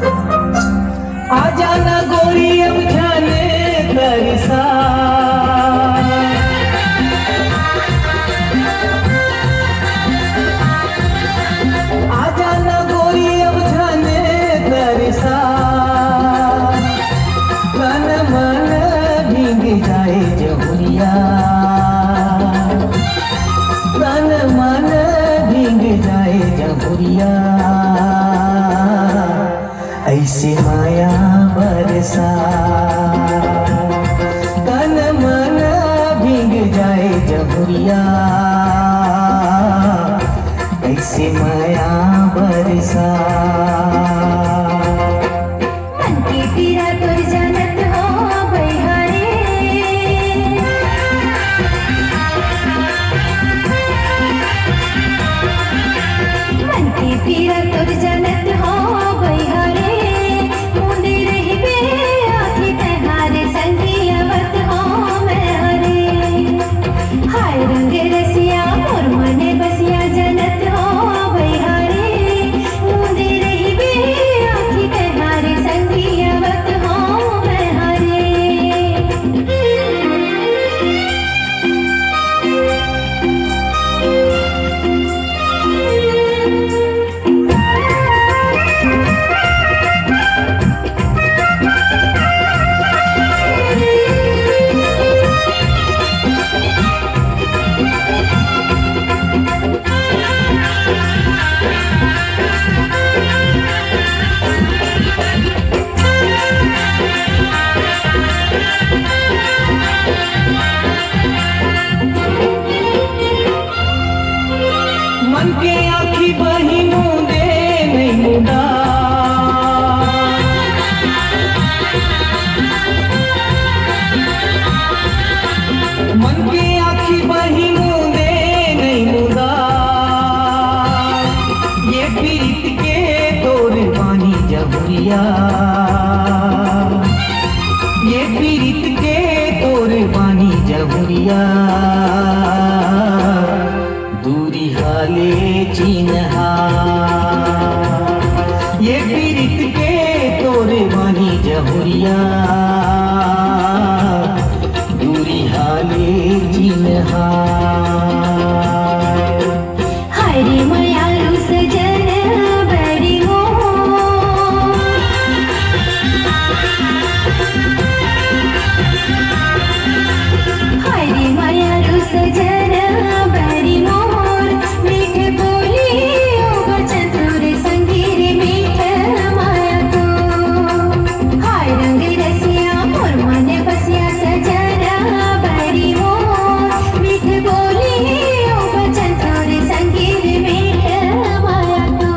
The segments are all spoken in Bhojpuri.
आजा ना गोरी अब जाने तरसा, आजा ना गोरी अब जाने तरसा, तन मन भीग जाए जहुरिया, तन मन भीग जाए जहुरिया, ऐसे माया बरसा, तन मन भीग जाए जहुरिया, ऐसे माया बरसा। मन की पीरा तुर जानत हो बलिहारी, मन की पीरा तुर जानत हो बलिहारी, मुंडी रही बे आँखी तहारे संगियावत हो मैं हरे, हाय रंग रसिया मोर मने बसिया जनत हो बलिहारी, मुंडी रही बे आँखी तहारे संगियावत हो मैं हरे। मन के आँखी बही मुंदे नहीं मुंडा, मन के आँखी बही मुंदे नहीं मुंडा, ये पीत के तोर पानी जहुरिया, ये पीत के तोर पानी जहुरिया, दूरी हाले चिन्हा, ये पीरित के तोरे बानी जहुरिया, दूरी हाले चिन्हा। हाय रे मायालु सजन बड़ी हो, हाय रे मायालु सजन बड़ी मोर, मीठ बोली ओ बचन तोरे संगीरे मीठ माया तो, हाय रंग रसिया मोर मने बसिया सजन बड़ी मोर, मीठ बोली ओ बचन तोरे संगीरे मीठ माया तो।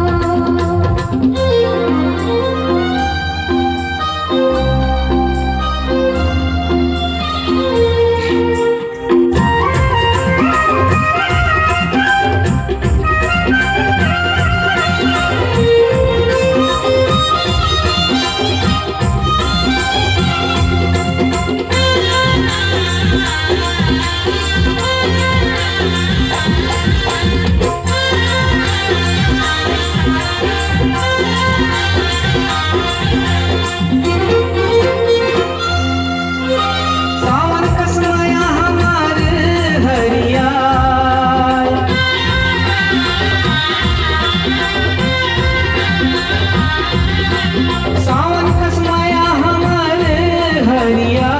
सावन कसमाया हमार हरिया, सावन कसमाया हमार हरिया,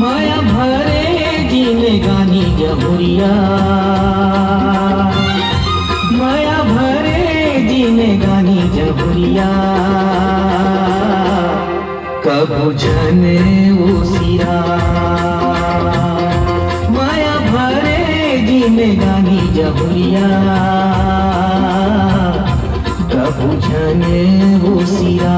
माया भरे जीने गानी जहुरिया, माया भरे जीने गानी जहुरिया, कबू जने उसिरा, माया भरे जीने गानी जहुरिया, कबू जने उसिरा।